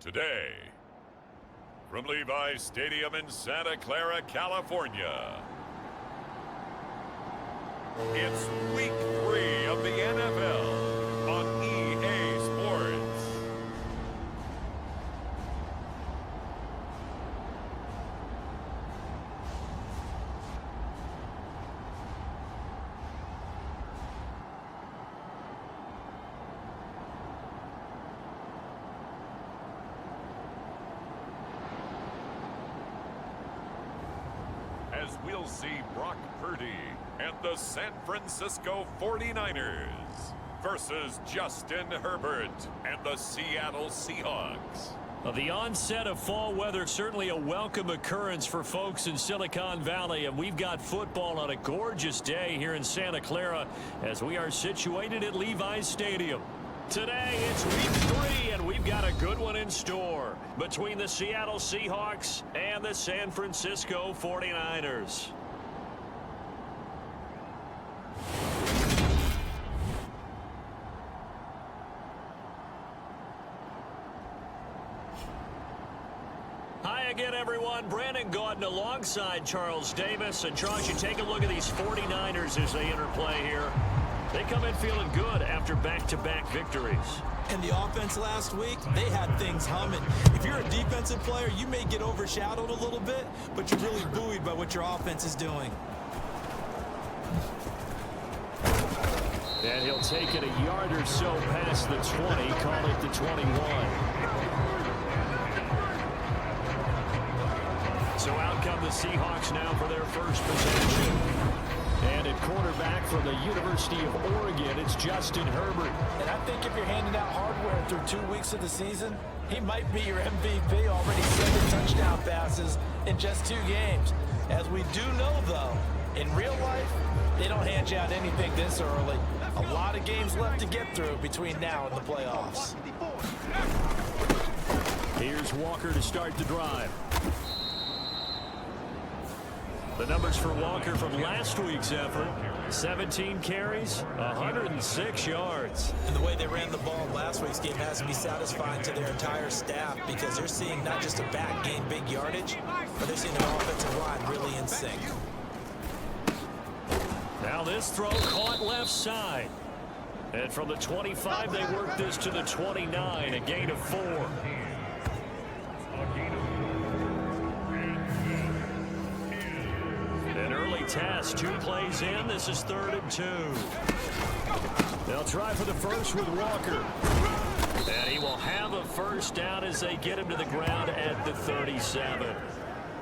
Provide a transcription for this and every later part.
Today, from Levi's Stadium in Santa Clara, California, it's Week 3 of the NFL on EA Sports. As we'll see Brock Purdy and the San Francisco 49ers versus Justin Herbert and the Seattle Seahawks. Well, the onset of fall weather, certainly a welcome occurrence for folks in Silicon Valley, and we've got football on a gorgeous day here in Santa Clara as we are situated at Levi's Stadium. Today, it's Week 3, and we've got a good one in store between the Seattle Seahawks and the San Francisco 49ers. Hi again, everyone. Brandon Gaudin alongside Charles Davis. And Charles, you take a look at these 49ers as they interplay here. They come in feeling good after back-to-back victories. And the offense last week, they had things humming. If you're a defensive player, you may get overshadowed a little bit, but you're really buoyed by what your offense is doing. And he'll take it a yard or so past the 20, call it the 21. So out come the Seahawks now for their first possession. And at quarterback from the University of Oregon, it's Justin Herbert. And I think if you're handing out hardware through 2 weeks of the season, he might be your MVP, already 7 touchdown passes in just 2 games. As we do know, though, in real life, they don't hand you out anything this early. A lot of games left to get through between now and the playoffs. Here's Walker to start the drive. The numbers for Walker from last week's effort: 17 carries, 106 yards. And the way they ran the ball in last week's game has to be satisfying to their entire staff, because they're seeing not just a back gain big yardage, but they're seeing an offensive line really in sync. Now this throw caught left side. And from the 25, they work this to the 29, a gain of 4. An early test, 2 plays in. This is 3rd and 2. They'll try for the first with Walker. And he will have a first down as they get him to the ground at the 37.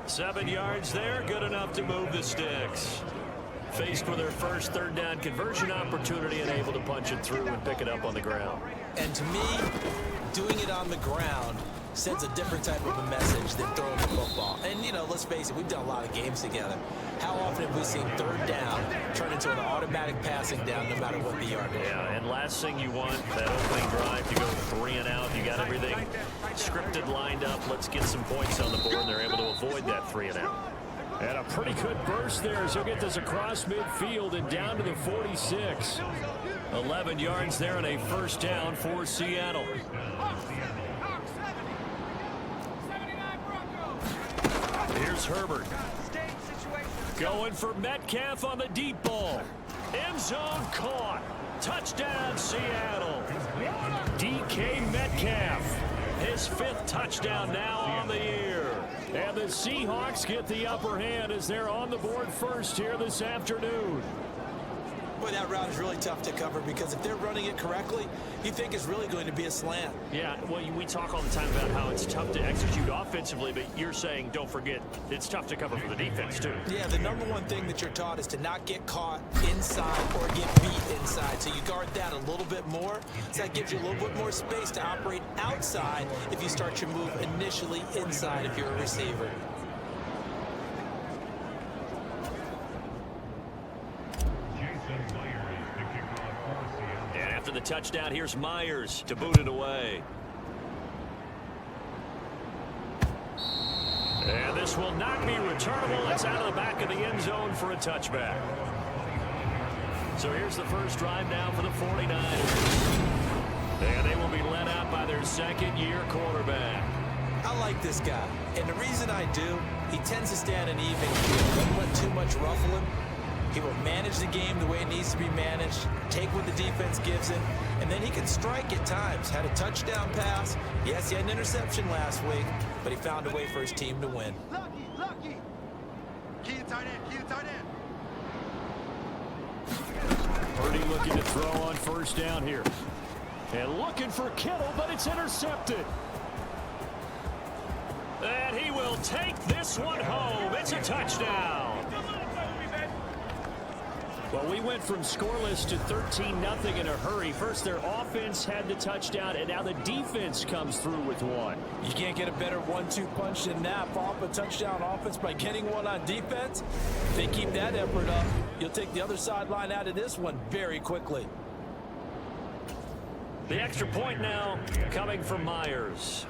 7 yards there, good enough to move the sticks. Faced with their first 3rd down conversion opportunity and able to punch it through and pick it up on the ground. And to me, doing it on the ground sends a different type of a message than throwing the football. And, you know, let's face it, we've done a lot of games together. How often have we seen 3rd down turn into an automatic passing down no matter what the yardage? Yeah, and last thing you want, that opening drive, to go 3 and out. You got everything scripted, lined up. Let's get some points on the board, and they're able to avoid that 3 and out. And a pretty good burst there as he'll get this across midfield and down to the 46. 11 yards there and a first down for Seattle. Here's Herbert. Going for Metcalf on the deep ball. End zone caught. Touchdown, Seattle. DK Metcalf. His 5th touchdown now on the year. And the Seahawks get the upper hand as they're on the board first here this afternoon. Boy, that route is really tough to cover, because if they're running it correctly, you think it's really going to be a slant. Yeah, well, we talk all the time about how it's tough to execute offensively, but you're saying, don't forget, it's tough to cover for the defense, too. Yeah, the number one thing that you're taught is to not get caught inside or get beat inside. So you guard that a little bit more. So that gives you a little bit more space to operate outside if you start your move initially inside if you're a receiver. And after the touchdown, here's Myers to boot it away. And this will not be returnable. It's out of the back of the end zone for a touchback. So here's the first drive now for the 49ers. And they will be led out by their second-year quarterback. I like this guy, and the reason I do, he tends to stay on an even field. Doesn't let too much ruffle him. He will manage the game the way it needs to be managed, take what the defense gives him, and then he can strike at times. Had a touchdown pass. Yes, he had an interception last week, but he found a way for his team to win. Lucky. Key tight end. Purdy looking to throw on first down here. And looking for Kittle, but it's intercepted. And he will take this one home. It's a touchdown. Well, we went from scoreless to 13-0 in a hurry. First, their offense had the touchdown, and now the defense comes through with one. You can't get a better 1-2 punch than that. Pop a touchdown offense by getting one on defense. If they keep that effort up, you'll take the other sideline out of this one very quickly. The extra point now coming from Myers.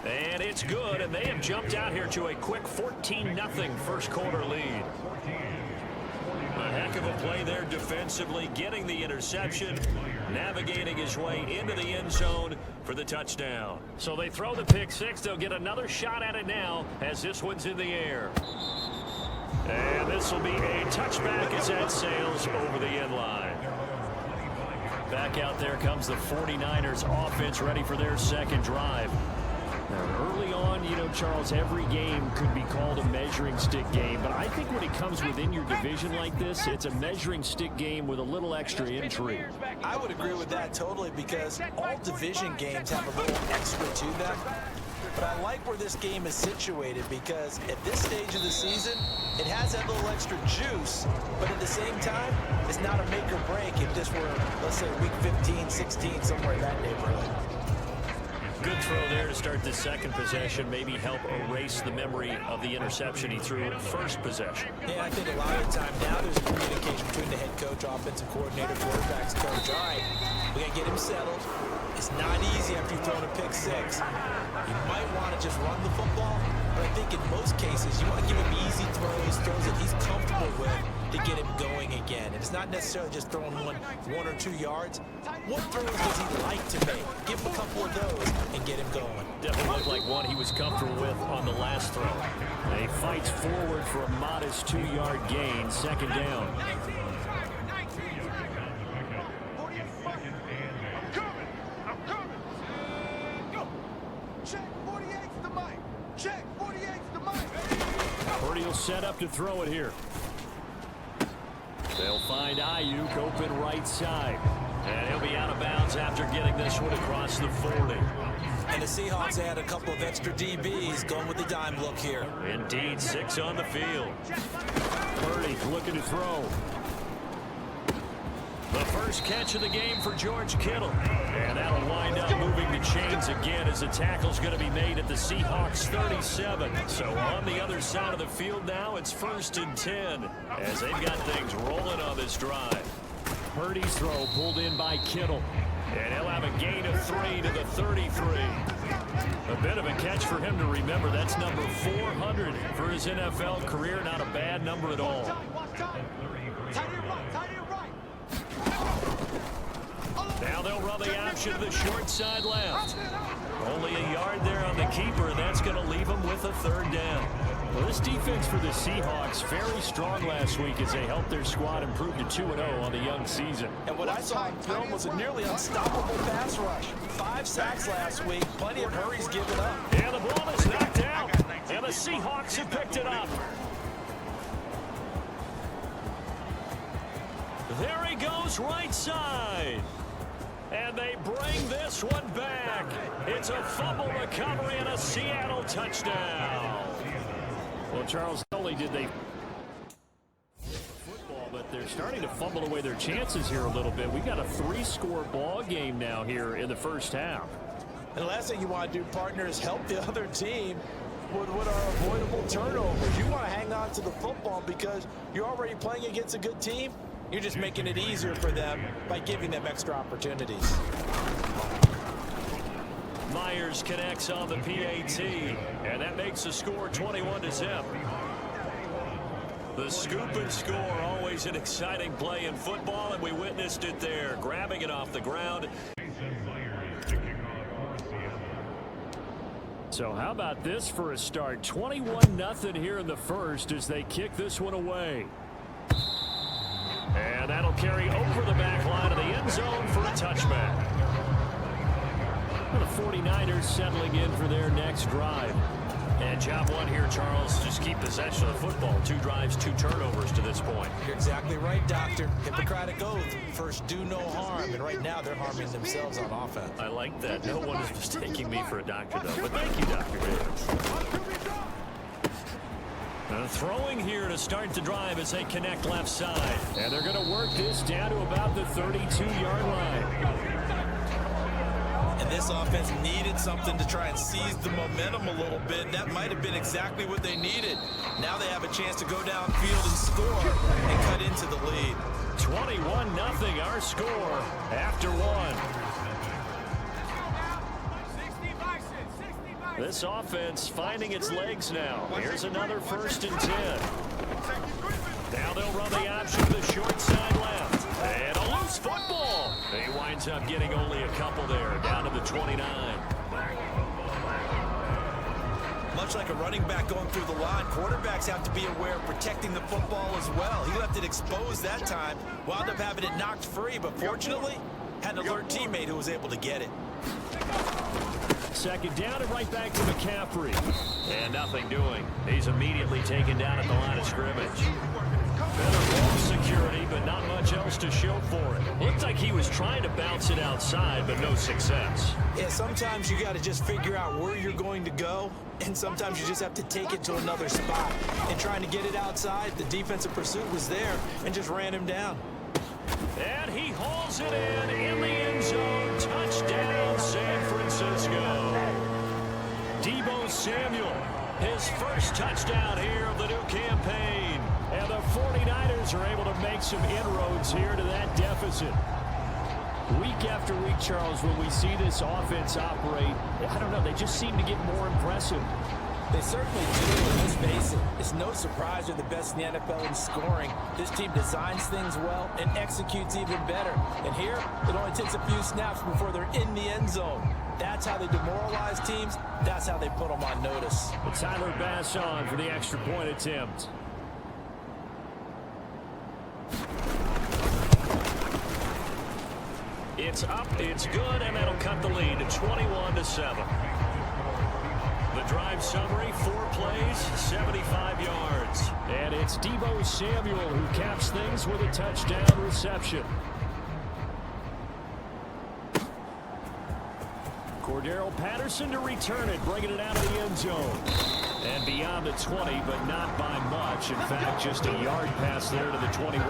And it's good, and they have jumped out here to a quick 14-0 first quarter lead. A heck of a play there defensively, getting the interception, navigating his way into the end zone for the touchdown. So they throw the pick six. They'll get another shot at it now as this one's in the air. And this will be a touchback as that sails over the end line. Back out there comes the 49ers offense, ready for their second drive. Now, early on, you know, Charles, every game could be called a measuring stick game, but I think when it comes within your division like this, it's a measuring stick game with a little extra intrigue. I would agree with that totally, because all division games have a little extra to them. But I like where this game is situated, because at this stage of the season, it has that little extra juice, but at the same time, it's not a make or break if this were, let's say, week 15, 16, somewhere in that neighborhood. Good throw there to start the second possession, maybe help erase the memory of the interception he threw first possession. Yeah, I think a lot of the time now there's a communication between the head coach, offensive coordinator, quarterback's coach. All right, we got to get him settled. It's not easy after you've thrown a pick six. You might want to just run the football, but I think in most cases you want to give him easy throws that he's comfortable with to get him going again. And it's not necessarily just throwing one or 2 yards. What throws does he like to make? Give him a couple of those and get him going. Definitely looked like one he was comfortable with on the last throw. And he fights forward for a modest 2-yard gain, second down. I'm coming. Go. Check 48's the mic. Check 48's the mic. Purdy will set up to throw it here. They'll find Ayuk open right side. And he'll be out of bounds after getting this one across the 40. And the Seahawks had a couple of extra DBs going with the dime look here. Indeed, 6 on the field. Purdy looking to throw. The first catch of the game for George Kittle. And that'll wind up moving the chains again as the tackle's going to be made at the Seahawks 37. So on the other side of the field now, it's 1st and 10 as they've got things rolling on this drive. Purdy's throw pulled in by Kittle. And he'll have a gain of 3 to the 33. A bit of a catch for him to remember. That's number 400 for his NFL career. Not a bad number at all. Now they'll run the option to the short side left. Only a yard there on the keeper, and that's going to leave them with a 3rd down. Well, this defense for the Seahawks very strong last week as they helped their squad improve to 2-0 on the young season. And what I saw in film was a nearly unstoppable pass rush. 5 sacks last week, plenty of hurries given up. And the ball is knocked out, and the Seahawks have picked it up. There he goes right side. And they bring this one back. It's a fumble recovery and a Seattle touchdown. Well, Charles, not only did they football, but they're starting to fumble away their chances here a little bit. We've got a 3-score ball game now here in the first half. And the last thing you want to do, partner, is help the other team with what are avoidable turnovers. You want to hang on to the football because you're already playing against a good team. You're just making it easier for them by giving them extra opportunities. Myers connects on the PAT, and that makes the score 21-0. The scoop and score, always an exciting play in football, and we witnessed it there, grabbing it off the ground. So how about this for a start? 21-0 here in the first as they kick this one away. And that'll carry over the back line of the end zone for a touchback. The 49ers settling in for their next drive. And job one here, Charles, just keep possession of the football. 2 drives, 2 turnovers to this point. You're exactly right, Doctor. Hippocratic oath. First, do no harm. And right now, they're harming themselves on offense. I like that. No one is mistaking me for a doctor, though. But thank you, Dr. Davis. Throwing here to start the drive as they connect left side. And they're going to work this down to about the 32-yard line. And this offense needed something to try and seize the momentum a little bit. And that might have been exactly what they needed. Now they have a chance to go downfield and score and cut into the lead. 21-0 our score after one. This offense finding its legs now. Here's another 1st and 10. Now they'll run the option to the short side left. And a loose football. He winds up getting only a couple there, down to the 29. Much like a running back going through the line, quarterbacks have to be aware of protecting the football as well. He left it exposed that time, wound up having it knocked free, but fortunately, had an alert teammate who was able to get it. 2nd down and right back to McCaffrey. And nothing doing. He's immediately taken down at the line of scrimmage. Better ball security, but not much else to show for it. Looked like he was trying to bounce it outside, but no success. Yeah, sometimes you got to just figure out where you're going to go, and sometimes you just have to take it to another spot. And trying to get it outside, the defensive pursuit was there and just ran him down. And he hauls it in the end zone. Touchdown, San Francisco. Deebo Samuel, his first touchdown here of the new campaign. And the 49ers are able to make some inroads here to that deficit. Week after week, Charles, when we see this offense operate, I don't know, they just seem to get more impressive. They certainly do, and let's face it, it's no surprise they're the best in the NFL in scoring. This team designs things well and executes even better. And here, it only takes a few snaps before they're in the end zone. That's how they demoralize teams. That's how they put them on notice. Tyler Bass on for the extra point attempt. It's up, it's good, and that'll cut the lead to 21-7. The drive summary, 4 plays, 75 yards. And it's Deebo Samuel who caps things with a touchdown reception. Cordero Patterson to return it, bringing it out of the end zone. And beyond the 20, but not by much. In fact, just a yard pass there to the 21.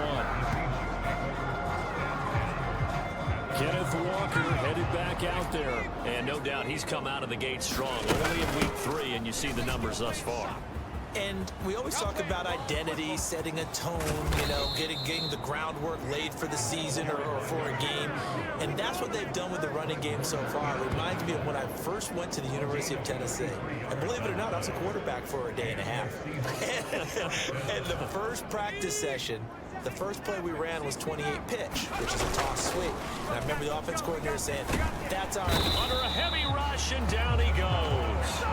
Kenneth Walker headed back out there. And no doubt he's come out of the gate strong. Only in week 3, and you see the numbers thus far. And we always talk about identity, setting a tone, you know, getting the groundwork laid for the season or for a game. And that's what they've done with the running game so far. It reminds me of when I first went to the University of Tennessee. And believe it or not, I was a quarterback for a day and a half. And the first practice session, the first play we ran was 28 pitch, which is a toss sweep. And I remember the offense coordinator saying, that's our... Under a heavy rush, and down he goes.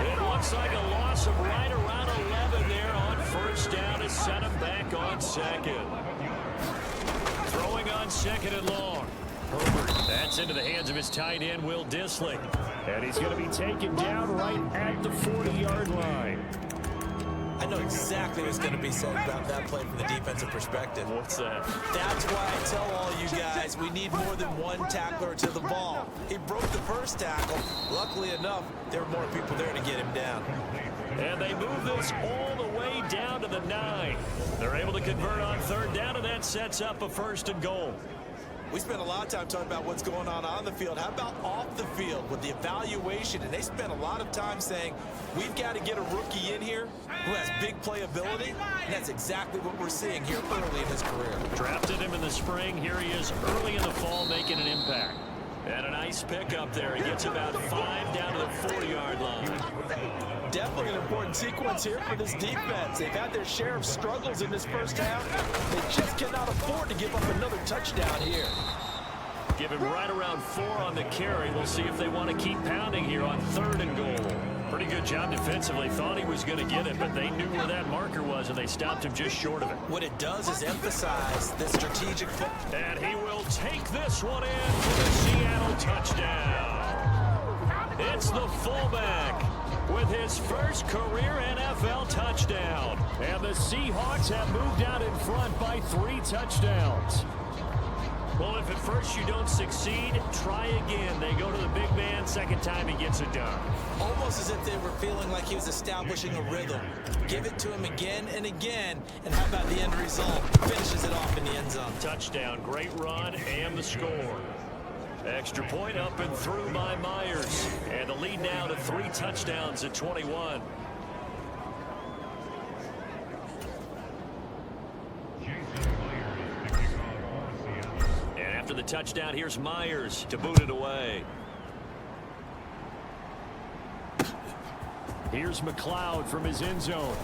It looks like a loss of right around 11 there on first down to set him back on second. Throwing on second and long. Herbert, that's into the hands of his tight end, Will Dissling. And he's going to be taken down right at the 40-yard line. I know exactly what's going to be said about that play from the defensive perspective. What's that? That's why I tell all you guys we need more than one tackler to the ball. He broke the first tackle. Luckily enough, there were more people there to get him down. And they move this all the way down to the 9. They're able to convert on third down, and that sets up a 1st and goal. We spent a lot of time talking about what's going on the field. How about off the field with the evaluation? And they spent a lot of time saying, we've got to get a rookie in here who has big playability. And that's exactly what we're seeing here early in his career. Drafted him in the spring. Here he is early in the fall making an impact. And a nice pickup there. He gets about 5 down to the 4-yard line. Definitely an important sequence here for this defense. They've had their share of struggles in this first half. They just cannot afford to give up another touchdown here. Give him right around 4 on the carry. We'll see if they want to keep pounding here on 3rd and goal. Pretty good job defensively. Thought he was going to get it, but they knew where that marker was, and they stopped him just short of it. What it does is emphasize the strategic... And he will take this one in for the Seattle touchdown. It's the fullback with his first career NFL touchdown. And the Seahawks have moved out in front by 3 touchdowns. Well, if at first you don't succeed, try again. They go to the big man. Second time he gets it done. Almost as if they were feeling like he was establishing a rhythm. Give it to him again and again. And how about the end result? Finishes it off in the end zone. Touchdown, great run, and the score. Extra point up and through by Myers. And the lead now to 3 touchdowns at 21. And after the touchdown, here's Myers to boot it away. Here's McLeod from his end zone.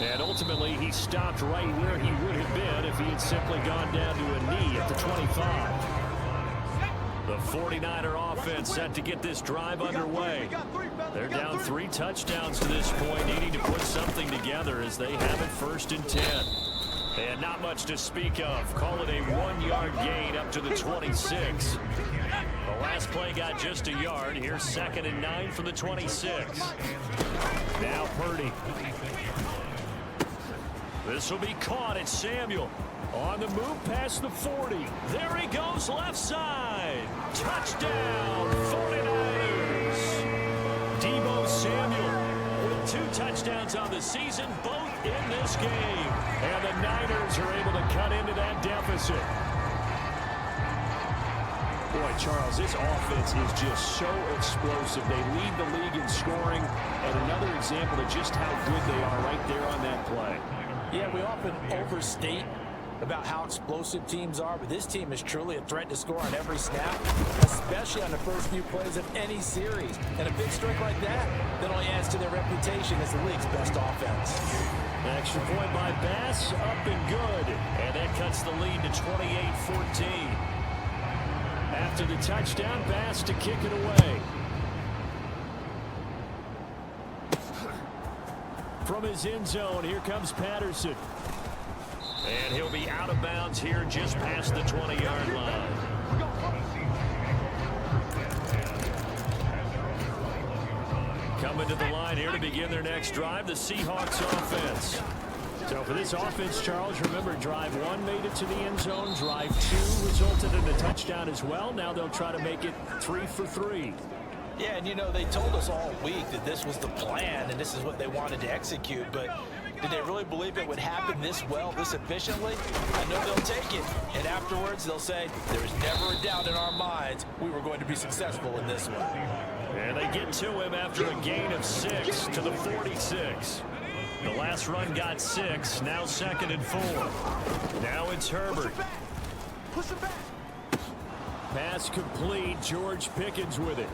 And ultimately, he stopped right where he would have been if he had simply gone down to a knee at the 25. The 49er offense set to get this drive underway. They're down 3 touchdowns to this point, needing to put something together as they have it 1st and 10. And not much to speak of. Call it a 1-yard gain up to the 26. The last play got just a yard. Here's 2nd and 9 from the 26. Now Purdy. This will be caught. It's Samuel. On the move past the 40. There he goes left side. Touchdown 49ers. Deebo Samuel with 2 touchdowns on the season, both in this game. And the Niners are able to cut into that deficit. Boy, Charles, this offense is just so explosive. They lead the league in scoring, and another example of just how good they are right there on that play. Yeah, we often overstate about how explosive teams are, but this team is truly a threat to score on every snap, especially on the first few plays of any series. And a big strike like that only adds to their reputation as the league's best offense. Extra point by Bass, up and good. And that cuts the lead to 28-14. After the touchdown, Bass to kick it away. From his end zone, here comes Patterson. And he'll be out of bounds here just past the 20-yard line. Coming to the line here to begin their next drive, the Seahawks offense. So for this offense, Charles, remember, drive 1 made it to the end zone. Drive 2 resulted in a touchdown as well. Now they'll try to make it 3 for 3. Yeah, and you know, they told us all week that this was the plan and this is what they wanted to execute, but did they really believe it would happen this well, this efficiently? I know they'll take it, and afterwards they'll say, there was never a doubt in our minds we were going to be successful in this one. And they get to him after a gain of 6 to the 46. The last run got 6, now 2nd and 4. Now it's Herbert. Push it back. Pass complete, George Pickens with it.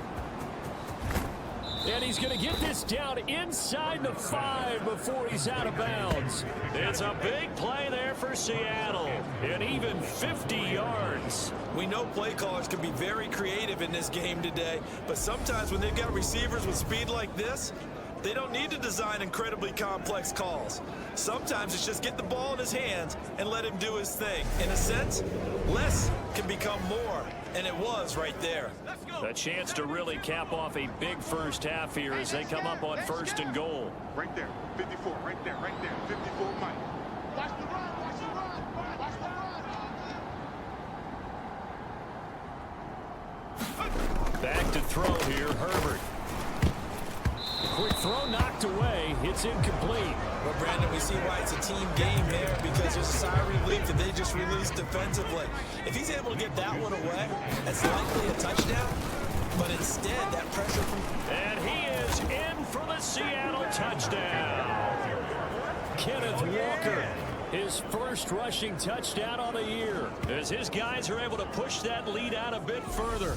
And he's going to get this down inside the 5 before he's out of bounds. It's a big play there for Seattle. And even 50 yards. We know play callers can be very creative in this game today, but sometimes when they've got receivers with speed like this, they don't need to design incredibly complex calls. Sometimes it's just get the ball in his hands and let him do his thing. In a sense, less can become more, and it was right there. A chance to really cap off a big first half here as they come up on 1st and goal. Right there, 54, right there, 54, Mike. Watch the run, watch the run, watch the run. Back to throw here, Herbert. Quick throw knocked away. It's incomplete. Well, Brandon, we see why it's a team game there, because there's a sigh of relief that they just released defensively. If he's able to get that one away, that's likely a touchdown. But instead, that pressure from... And he is in for the Seattle touchdown. Kenneth Walker His first rushing touchdown on the year, as his guys are able to push that lead out a bit further.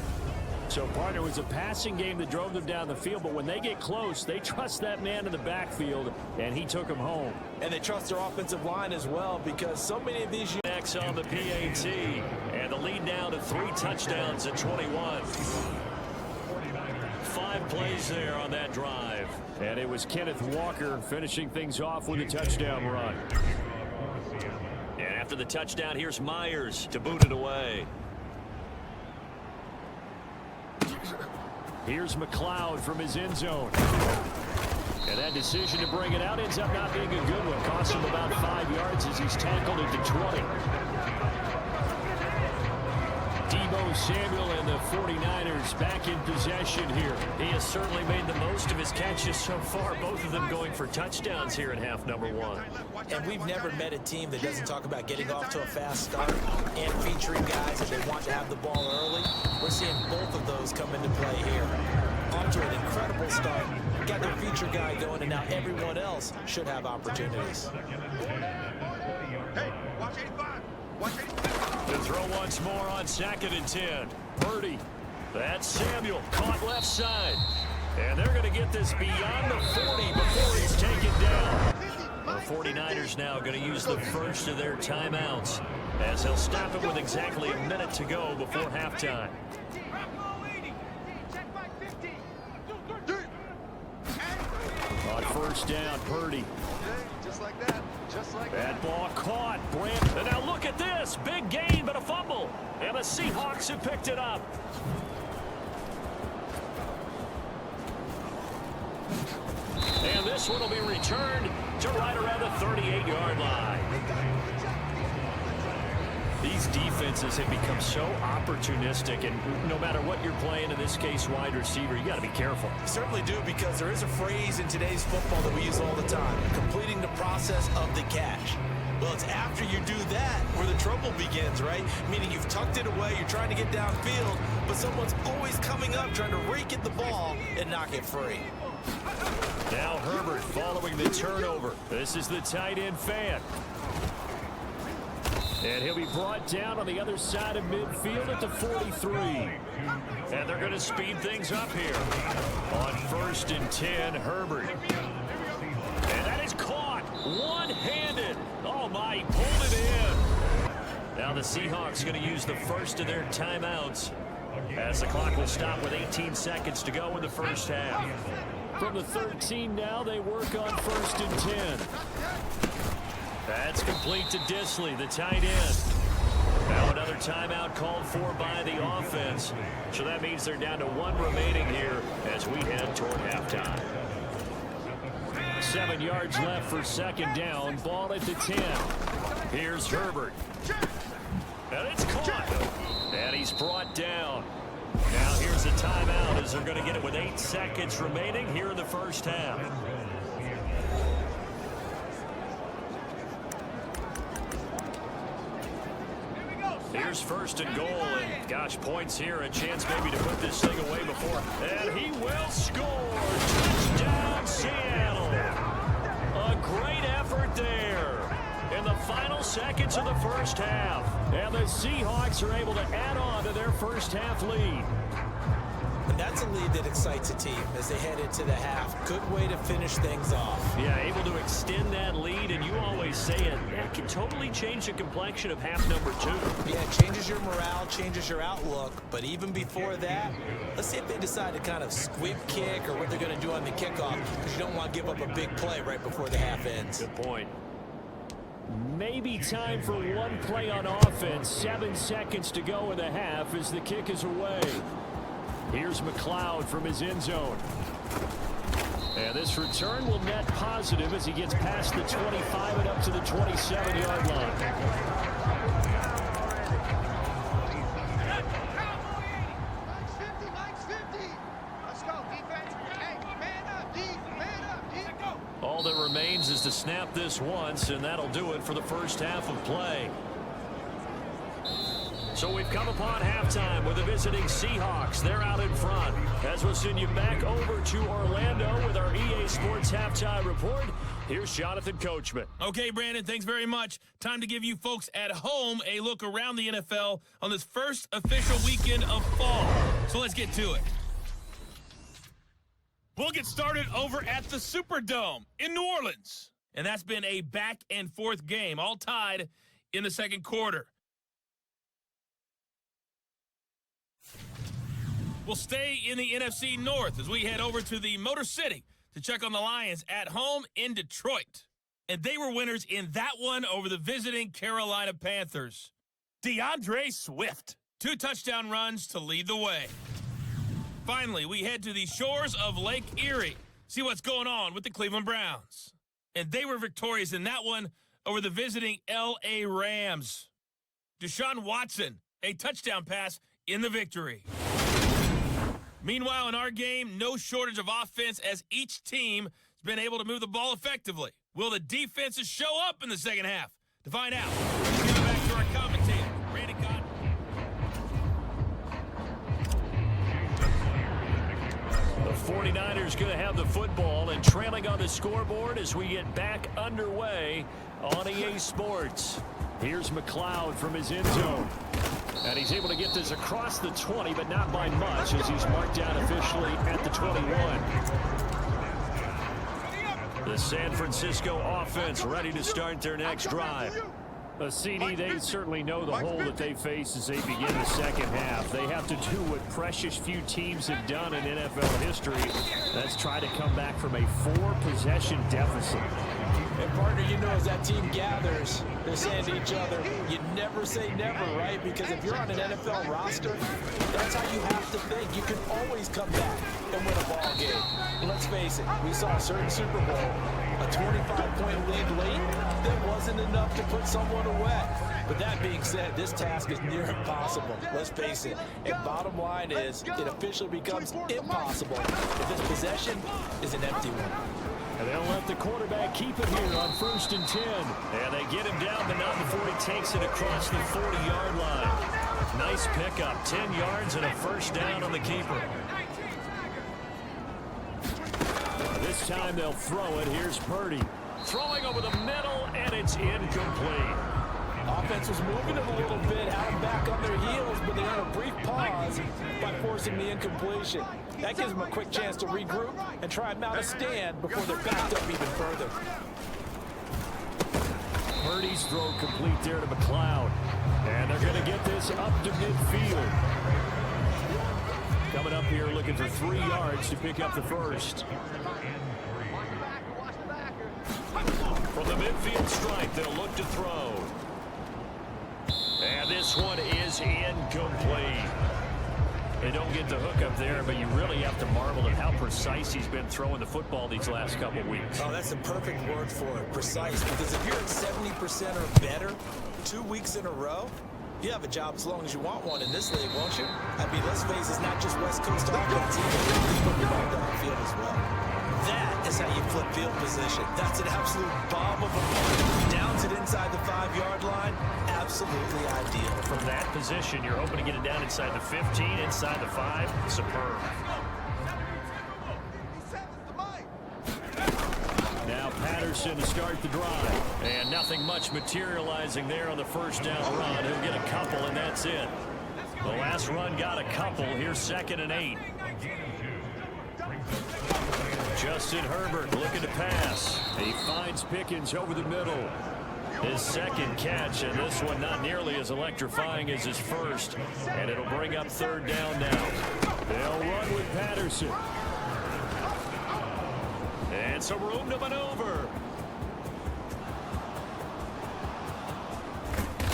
So, partner, it was a passing game that drove them down the field, but when they get close, they trust that man in the backfield, and he took them home. And they trust their offensive line as well, because so many of these... Next on the PAT, and the lead now to 3 touchdowns at 21. 5 plays there on that drive. And it was Kenneth Walker finishing things off with a touchdown run. And after the touchdown, here's Myers to boot it away. Here's McLeod from his end zone. And that decision to bring it out ends up not being a good one. Costs him about 5 yards as he's tackled at the 20. Deebo Samuel and the 49ers back in possession here. He has certainly made the most of his catches so far, both of them going for touchdowns here in half number 1. And we've never met a team that doesn't talk about getting off to a fast start and featuring guys that they want to have the ball early. We're seeing both of those come into play here. Off to an incredible start. Got their feature guy going, and now everyone else should have opportunities. Hey, watch 85. Watch 85. To throw once more on 2nd and 10. Purdy. That's Samuel. Caught left side. And they're going to get this beyond the 40 before he's taken down. The 49ers now going to use the first of their timeouts, as they'll stop it with exactly a minute to go before halftime. On first down, Purdy. Just like that. Just like That ball caught. Brand. And now look at this. Big gain, but a fumble. And the Seahawks have picked it up. And this one will be returned to right around the 38-yard line. These defenses have become so opportunistic, and no matter what you're playing, in this case wide receiver, you got to be careful. You certainly do, because there is a phrase in today's football that we use all the time: completing the process of the catch. Well, it's after you do that where the trouble begins, right? Meaning you've tucked it away, you're trying to get downfield, but someone's always coming up trying to rake at the ball and knock it free. Now Herbert following the turnover. This is the tight end fan. And he'll be brought down on the other side of midfield at the 43. And they're going to speed things up here. On 1st and 10, Herbert. And that is caught one-handed. Oh, my, he pulled it in. Now the Seahawks going to use the first of their timeouts, as the clock will stop with 18 seconds to go in the first half. From the 13 now, they work on 1st and 10. That's complete to Disley, the tight end. Now another timeout called for by the offense. So that means they're down to 1 remaining here as we head toward halftime. 7 yards left for 2nd down. Ball at the 10. Here's Herbert. And it's caught. And he's brought down. Now here's a timeout as they're going to get it with 8 seconds remaining here in the first half. Here's 1st and goal, and gosh, points here, a chance maybe to put this thing away before. And he will score. Touchdown, Seattle. A great effort there in the final seconds of the first half. And the Seahawks are able to add on to their first half lead. And that's a lead that excites a team as they head into the half. Good way to finish things off. Yeah, able to extend that lead, and you always say it can totally change the complexion of half number 2. Yeah, it changes your morale, changes your outlook. But even before that, let's see if they decide to kind of squib kick or what they're going to do on the kickoff, because you don't want to give up a big play right before the half ends. Good point. Maybe time for 1 play on offense. 7 seconds to go in the half as the kick is away. Here's McLeod from his end zone. And this return will net positive as he gets past the 25 and up to the 27-yard line. Let's go, defense. Hey, man up, man up, All that remains is to snap this once, and that'll do it for the first half of play. So we've come upon halftime with the visiting Seahawks. They're out in front. As we'll send you back over to Orlando with our EA Sports Halftime Report. Here's Jonathan Coachman. Okay, Brandon, thanks very much. Time to give you folks at home a look around the NFL on this first official weekend of fall. So let's get to it. We'll get started over at the Superdome in New Orleans. And that's been a back-and-forth game, all tied in the second quarter. We'll stay in the NFC North as we head over to the Motor City to check on the Lions at home in Detroit. And they were winners in that one over the visiting Carolina Panthers. DeAndre Swift, 2 touchdown runs to lead the way. Finally, we head to the shores of Lake Erie, see what's going on with the Cleveland Browns. And they were victorious in that one over the visiting L.A. Rams. Deshaun Watson, a touchdown pass in the victory. Meanwhile, in our game, no shortage of offense as each team has been able to move the ball effectively. Will the defenses show up in the second half? To find out, let's give it back to our commentator, Randy Cotton. The 49ers going to have the football and trailing on the scoreboard as we get back underway on EA Sports. Here's McLeod from his end zone. And he's able to get this across the 20, but not by much as he's marked down officially at the 21. The San Francisco offense ready to start their next drive. CD, they certainly know the hole that they face as they begin the second half. They have to do what precious few teams have done in NFL history. That's try to come back from a 4-possession deficit. And partner, you know, as that team gathers, they're saying to each other, you never say never, right? Because if you're on an NFL roster, that's how you have to think. You can always come back and win a ball game. And let's face it, we saw a certain Super Bowl, a 25-point lead late, that wasn't enough to put someone away. But that being said, this task is near impossible. Let's face it. And bottom line is, it officially becomes impossible if this possession is an empty one. And they'll let the quarterback keep it here on 1st and 10. And they get him down, but not before he takes it across the 40-yard line. Nice pickup, 10 yards and a first down on the keeper. This time they'll throw it. Here's Purdy. Throwing over the middle, and it's incomplete. Offense was moving it a little bit, had them back on their heels, but they had a brief pause by forcing the incompletion. That gives them a quick chance to regroup and try and mount a stand before they're backed up even further. Purdy's throw complete there to McLeod. And they're going to get this up to midfield. Coming up here looking for 3 yards to pick up the first. From the midfield stripe, they'll look to throw. And this one is incomplete. They don't get the hook up there, but you really have to marvel at how precise he's been throwing the football these last couple of weeks. Oh, that's the perfect word for it, precise. Because if you're at 70% or better 2 weeks in a row, you have a job as long as you want one in this league, won't you? I mean, let's face it, it's not just West Coast offense. He's putting the ball downfield as well. That is how you flip field position. That's an absolute bomb of a play. Downs it inside the 5-yard line. Absolutely ideal. From that position, you're hoping to get it down inside the 15, inside the 5. Superb. Now Patterson to start the drive. And nothing much materializing there on the first down run. He'll get a couple, and that's it. The last run got a couple. Here's 2nd and 8. Justin Herbert looking to pass. He finds Pickens over the middle. His second catch, and this one not nearly as electrifying as his first. And it'll bring up 3rd down now. They'll run with Patterson. And some room to maneuver.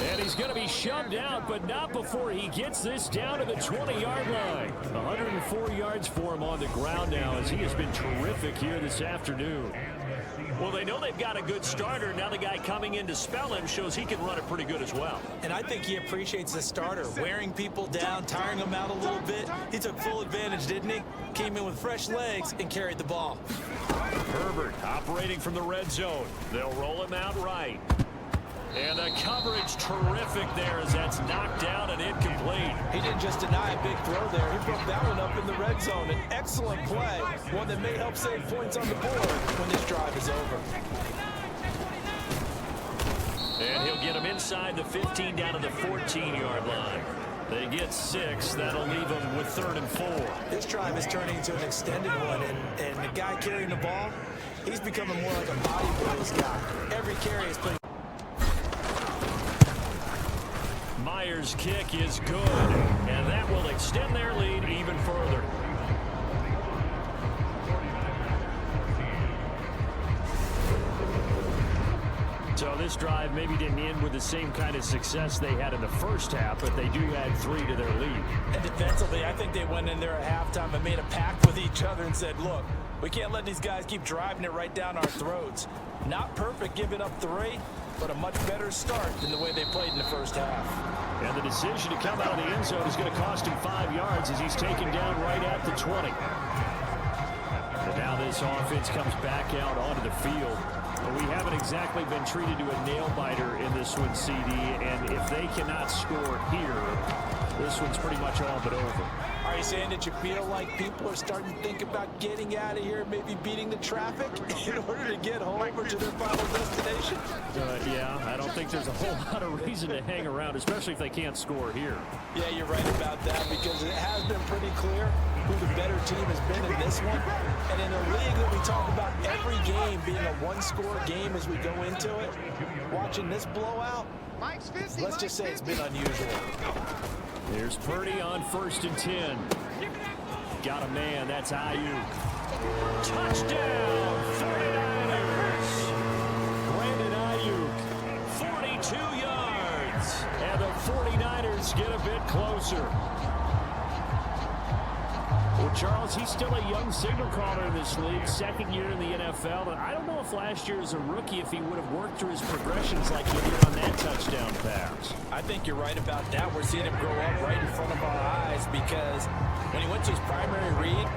And he's going to be shoved out, but not before he gets this down to the 20-yard line. 104 yards for him on the ground now as he has been terrific here this afternoon. Well, they know they've got a good starter. Now the guy coming in to spell him shows he can run it pretty good as well. And I think he appreciates the starter, wearing people down, tiring them out a little bit. He took full advantage, didn't he? Came in with fresh legs and carried the ball. Herbert operating from the red zone. They'll roll him out right. And the coverage terrific there as that's knocked down and incomplete. He didn't just deny a big throw there. He broke that one up in the red zone. An excellent play, one that may help save points on the board when this drive is over. And he'll get him inside the 15 down to the 14-yard line. They get 6. That'll leave them with 3rd and 4. This drive is turning into an extended one, and the guy carrying the ball, he's becoming more like a bodybuilding guy. Every carry is putting. Myers' kick is good, and that will extend their lead even further. So this drive maybe didn't end with the same kind of success they had in the first half, but they do add 3 to their lead. And defensively, I think they went in there at halftime and made a pact with each other and said, look, we can't let these guys keep driving it right down our throats. Not perfect giving up 3, but a much better start than the way they played in the first half. And the decision to come out of the end zone is going to cost him 5 yards as he's taken down right at the 20. And now this offense comes back out onto the field. But we haven't exactly been treated to a nail-biter in this one, CD, and if they cannot score here, this one's pretty much all but over. Are you saying that you feel like people are starting to think about getting out of here, maybe beating the traffic in order to get home or to their final destination? Yeah, I don't think there's a whole lot of reason to hang around, especially if they can't score here. Yeah, you're right about that, because it has been pretty clear who the better team has been in this one. And in a league that we talk about every game being a one-score game as we go into it, watching this blowout, let's just say it's been unusual. Here's Purdy on 1st and 10. Got a man, that's Ayuk. Touchdown, 49ers. Brandon Ayuk, 42 yards. And the 49ers get a bit closer. Well, Charles, he's still a young signal caller in this league, 2nd year in the NFL. And I don't know if last year as a rookie, if he would have worked through his progressions like he did on that touchdown pass. I think you're right about that. We're seeing him grow up right in front of our eyes, because when he went to his primary read,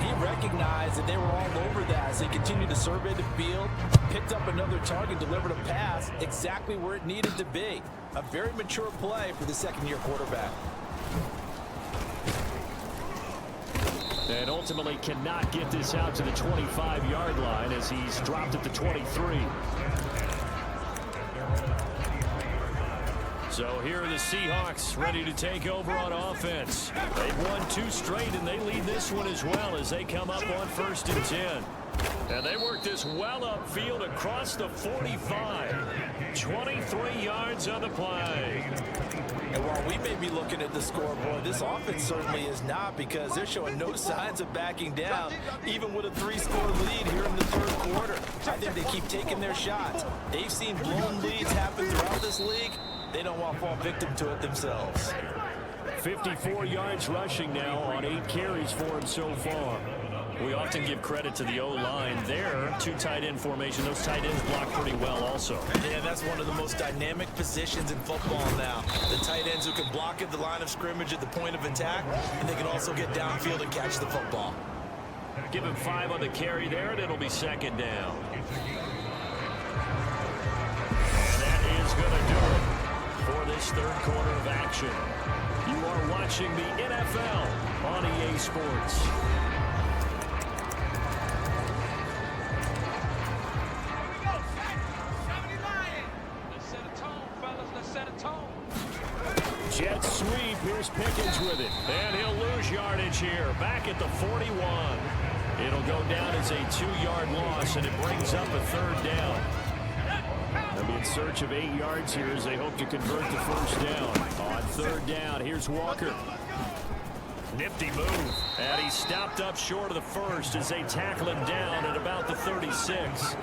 he recognized that they were all over that as they continued to survey the field, picked up another target, delivered a pass exactly where it needed to be. A very mature play for the 2nd-year quarterback. And ultimately cannot get this out to the 25-yard line as he's dropped at the 23. So here are the Seahawks ready to take over on offense. They've won 2 straight, and they lead this one as well as they come up on 1st and 10. And they work this well upfield across the 45. 23 yards on the play. And while we may be looking at the scoreboard, this offense certainly is not, because they're showing no signs of backing down, even with a 3-score lead here in the 3rd quarter. I think they keep taking their shots. They've seen blown leads happen throughout this league. They don't want to fall victim to it themselves. 54 yards rushing now on 8 carries for him so far. We often give credit to the O-line there. 2 tight end formation. Those tight ends block pretty well also. Yeah, that's one of the most dynamic positions in football now. The tight ends who can block at the line of scrimmage at the point of attack, and they can also get downfield and catch the football. Give him 5 on the carry there, and it'll be 2nd down. And that is going to do it for this 3rd quarter of action. You are watching the NFL on EA Sports. Jet sweep. Here's Pickens with it. And he'll lose yardage here. Back at the 41. It'll go down as a 2-yard loss, and it brings up a 3rd down. They'll be in search of 8 yards here as they hope to convert the 1st down. On 3rd down, here's Walker. Nifty move. And he stopped up short of the 1st as they tackle him down at about the 36.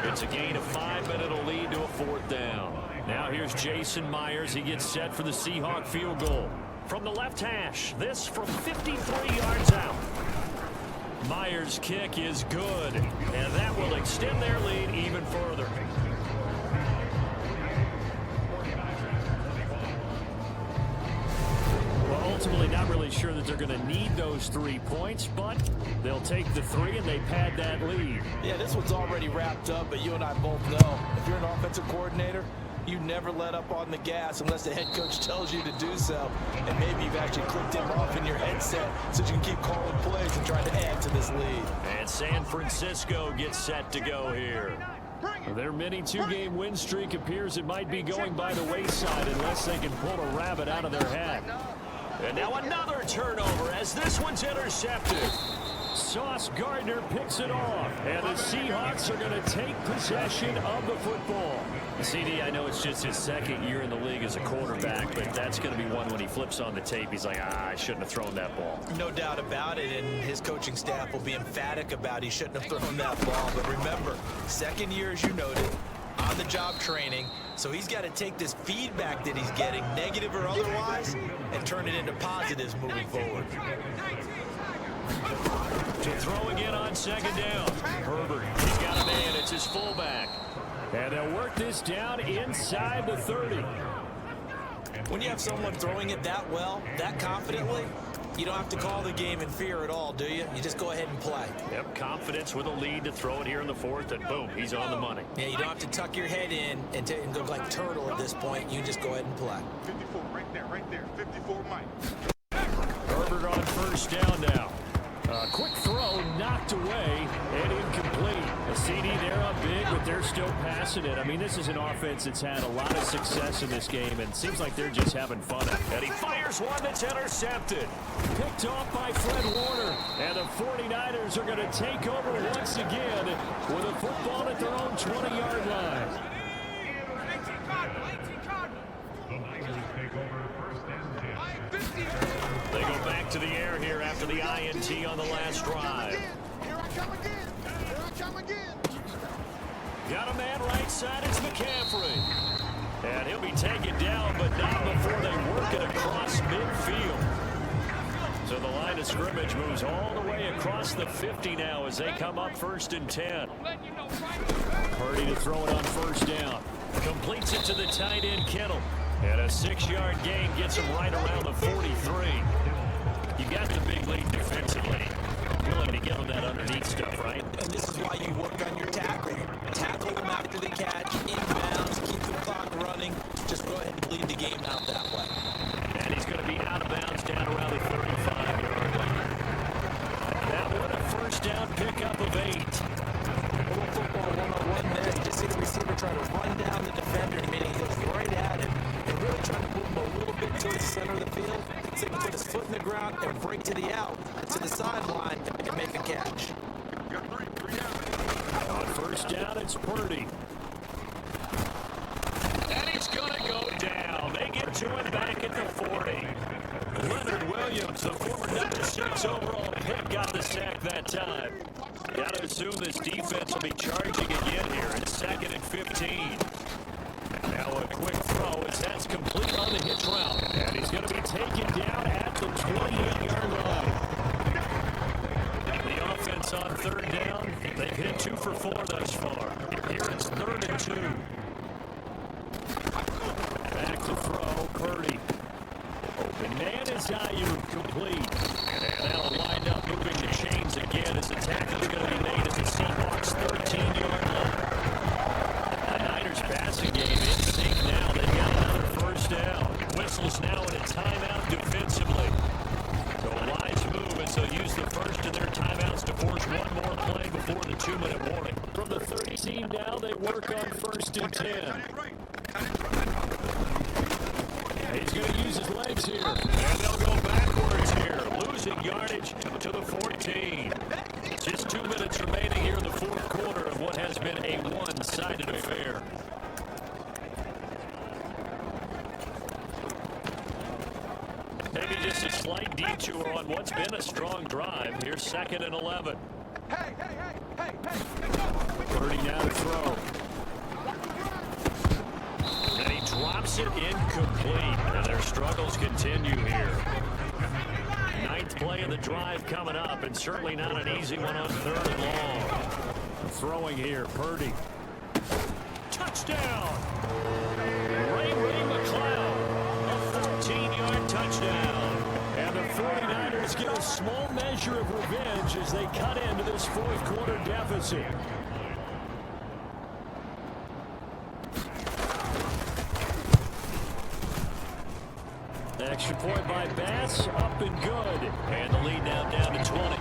It's a gain of 5, but it'll lead to a 4th down. Now here's Jason Myers. He gets set for the Seahawk field goal. From the left hash, this from 53 yards out. Myers' kick is good, and that will extend their lead even further. Well, ultimately not really sure that they're going to need those 3 points, but they'll take the 3 and they pad that lead. Yeah, this one's already wrapped up, but you and I both know if you're an offensive coordinator, You never let up on the gas unless the head coach tells you to do so. And maybe you've actually clicked him off in your headset so you can keep calling plays and trying to add to this lead. And San Francisco gets set to go here. Their mini two-game win streak appears it might be going by the wayside unless they can pull a rabbit out of their hat. And now another turnover as this one's intercepted. Sauce Gardner picks it off, and the Seahawks are going to take possession of the football. CD, I know it's just his second year in the league as a quarterback, but that's going to be one when he flips on the tape. He's like, I shouldn't have thrown that ball. No doubt about it, and his coaching staff will be emphatic about he shouldn't have thrown that ball. But remember, second year, as you noted, on-the-job training, so he's got to take this feedback that he's getting, negative or otherwise, and turn it into positives moving forward. To throw again on second down. Herbert, he's got a man. It's his fullback. And they'll work this down inside the 30. When you have someone throwing it that well, that confidently, you don't have to call the game in fear at all, do you? You just go ahead and play. Yep, confidence with a lead to throw it here in the fourth, and boom, he's on the money. Yeah, you don't have to tuck your head in and go like turtle at this point. You just go ahead and play. 54, right there, 54 Mike. Herbert on first down now. Quick throw, knocked away, and incomplete. A CD, they're up big, but they're still passing it. I mean, this is an offense that's had a lot of success in this game, and it seems like they're just having fun. And he fires one that's intercepted. Picked off by Fred Warner, and the 49ers are going to take over once again with a football at their own 20-yard line. They go back to the air here after the INT on the last drive. Here I come again. Here I come again. Got a man right side. It's McCaffrey. And he'll be taken down, but not before they work it across midfield. So the line of scrimmage moves all the way across the 50 now as they come up 1st and 10. Purdy to throw it on first down. Completes it to the tight end, Kittle. And a 6-yard gain gets him right around the 43. You got the big lead defensively. Willing to give him that underneath stuff, right? And this is why you work on your tackling. Tackle them after the catch, inbounds, keep the clock running. Just go ahead and bleed the game out that way. And he's going to be out of bounds down around the 35-yard line. That one a first down pickup of 8. Little football one-on-one there. You just see the receiver try to run down the defender, meaning he goes right at him and really trying to move him a little bit towards the center of the field so he can put his foot in the ground and break to the out, to the sideline, and make a catch. On first down, it's Purdy. And he's going to go down. They get to him back at the 40. Leonard Williams, the former number 6 overall pick, got the sack that time. Got to assume this defense will be charging again here. It's 2nd and 15. Now a quick throw as that's complete on the hitch route. And he's going to be taken down at the 28-yard line. The offense on 3rd down. They've hit 2 for 4 thus far. Here it's 3rd and 2. Back to throw, Purdy. Open man is Ayuk, complete. And that'll wind up moving the chains again as the tackle is going to be made at the Seahawks' 13-yard line. The Niners passing game in sync now. They've got another first down. Whistles now in a timeout defensively. So a wise move as they'll use the first of their timeouts to force one more play before the 2-minute warning. From the 13 down, they work on 1st and 10. He's going to use his legs here. And they'll go backwards here. Losing yardage to the 14. Just 2 minutes remaining here in the 4th quarter of what has been a one-sided affair. Maybe just a slight detour on what's been a strong drive. Here's 2nd and 11. Hey. Purdy now to throw. And he drops it incomplete. And their struggles continue here. 9th play of the drive coming up, and certainly not an easy one on 3rd and long. Throwing here, Purdy. Touchdown! Ray McCloud. A 14-yard touchdown. And the 49ers get a small measure of revenge as they cut into this 4th quarter deficit. pass up and good. And the lead now down to 20.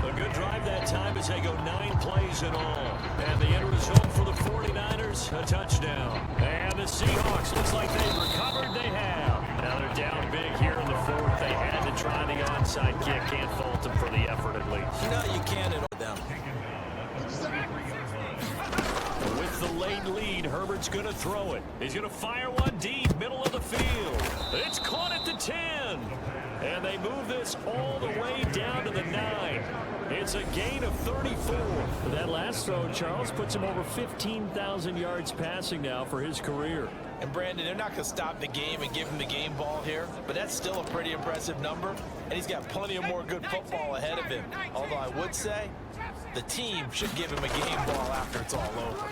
A good drive that time as they go 9 plays in all. And the end result for the 49ers, a touchdown. And the Seahawks, looks like they've recovered. They have. Now they're down big here in the fourth. They had to try the onside kick. Can't fault them for the effort at least. No, you can't at them. With the late lead, Herbert's going to throw it. He's going to fire one deep, middle of the field. It's caught at the 10. And they move this all the way down to the 9. It's a gain of 34. That last throw, Charles, puts him over 15,000 yards passing now for his career. And Brandon, they're not going to stop the game and give him the game ball here, but that's still a pretty impressive number, and he's got plenty of more good football ahead of him. Although I would say the team should give him a game ball after it's all over.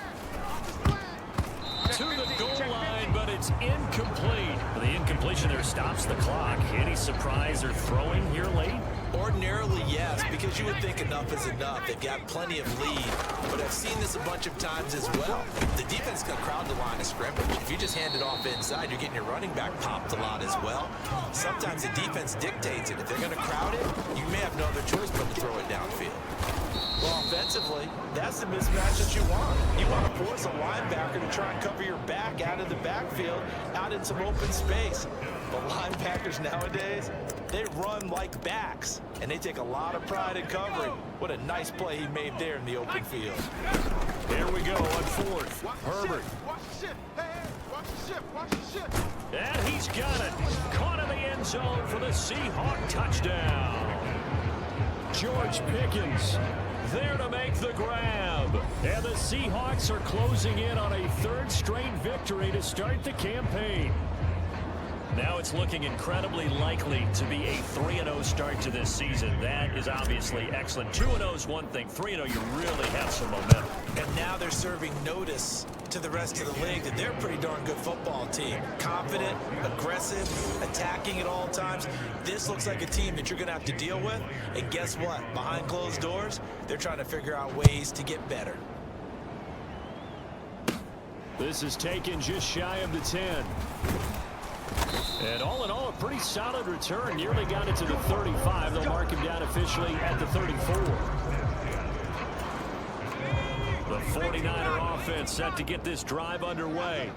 To the goal line, but it's incomplete. The incompletion there stops the clock. Any surprise or throwing here late? Ordinarily, yes, because you would think enough is enough. They've got plenty of lead, but I've seen this a bunch of times as well. The defense can crowd the line of scrimmage. If you just hand it off inside, you're getting your running back popped a lot as well. Sometimes the defense dictates it. If they're going to crowd it, you may have no other choice but to throw it downfield. Well, offensively, that's the mismatch that you want. You want to force a linebacker to try and cover your back out of the backfield, out in some open space. But linebackers nowadays, they run like backs, and they take a lot of pride in covering. What a nice play he made there in the open field. Here we go on fourth. Herbert. Watch the ship. Hey, watch the ship. Watch the ship. And he's got it. Caught in the end zone for the Seahawk touchdown. George Pickens there to make the grab. And the Seahawks are closing in on a third straight victory to start the campaign. Now it's looking incredibly likely to be a 3-0 start to this season. That is obviously excellent. 2-0 is one thing. 3-0, you really have some momentum. And now they're serving notice to the rest of the league that they're a pretty darn good football team. Confident, aggressive, attacking at all times. This looks like a team that you're going to have to deal with. And guess what? Behind closed doors, they're trying to figure out ways to get better. This is taken just shy of the 10. And all in all, a pretty solid return. Nearly got it to the 35. They'll mark him down officially at the 34. The 49er offense set to get this drive underway.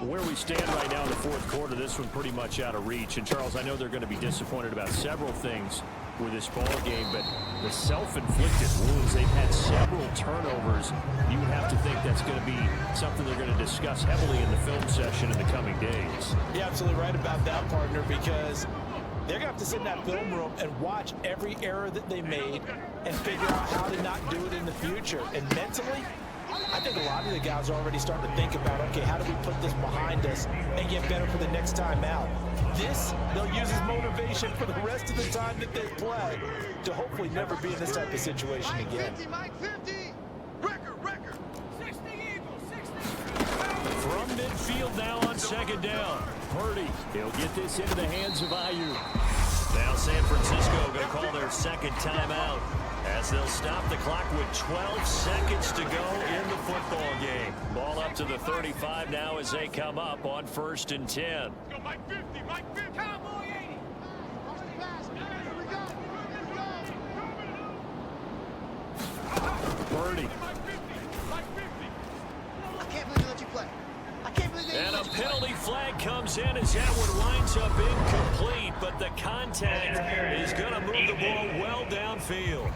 Where we stand right now in the fourth quarter, this one pretty much out of reach. And Charles, I know they're going to be disappointed about several things with this ball game, but the self-inflicted wounds, they've had several turnovers. You would have to think that's going to be something they're going to discuss heavily in the film session in the coming days. You're absolutely right about that, partner, because they're going to have to sit in that film room and watch every error that they made and figure out how to not do it in the future. And mentally, I think a lot of the guys are already starting to think about, okay, how do we put this behind us and get better for the next time out? This, they'll use as motivation for the rest of the time that they play to hopefully never be in this type of situation again. Mike 50. Record. 60 Eagles, 60. From midfield now on second down. Purdy, he'll get this into the hands of Ayu. Now San Francisco going to call their second timeout as they'll stop the clock with 12 seconds to go in the football game. Ball up to the 35 now as they come up on 1st and 10. Go Mike 50. Cowboy 80. Purdy. I can't believe they let you play. I can't believe they And let a you play. penalty flag comes in as that one winds up incomplete, but the contact is going to move the ball well downfield.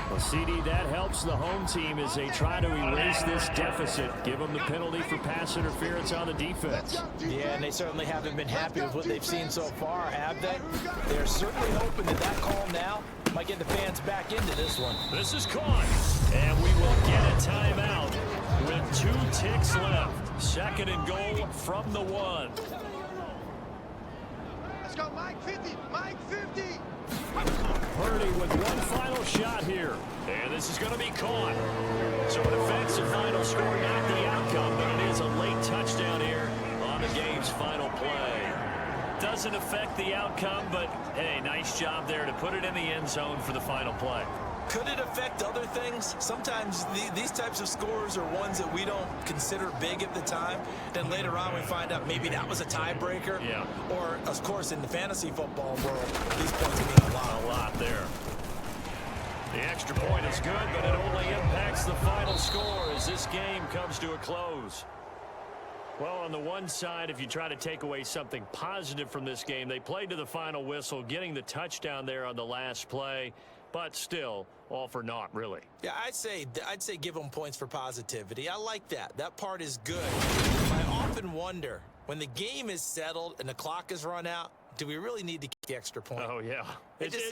Well, CD, that helps the home team as they try to erase this deficit. Give them the penalty for pass interference on the defense. Yeah, and they certainly haven't been happy with what they've seen so far, have they? They're certainly hoping that that call now might get the fans back into this one. This is caught, and we will get a timeout with 2 ticks left. 2nd and goal from the 1. Let's go, Mike 50. Mike 50. Purdy with one final shot here. And this is going to be caught. So an offensive final score, not the outcome, but it is a late touchdown here on the game's final play. Doesn't affect the outcome, but hey, nice job there to put it in the end zone for the final play. Could it affect other things? Sometimes these types of scores are ones that we don't consider big at the time. Then later on we find out maybe that was a tiebreaker. Yeah. Or, of course, in the fantasy football world, these points mean a lot. A lot there. The extra point is good, but it only impacts the final score as this game comes to a close. Well, on the one side, if you try to take away something positive from this game, they played to the final whistle, getting the touchdown there on the last play, but still, all for naught, really. Yeah, I'd say give them points for positivity. I like that. That part is good. I often wonder, when the game is settled and the clock is run out, do we really need to kick the extra point? Oh, yeah. It just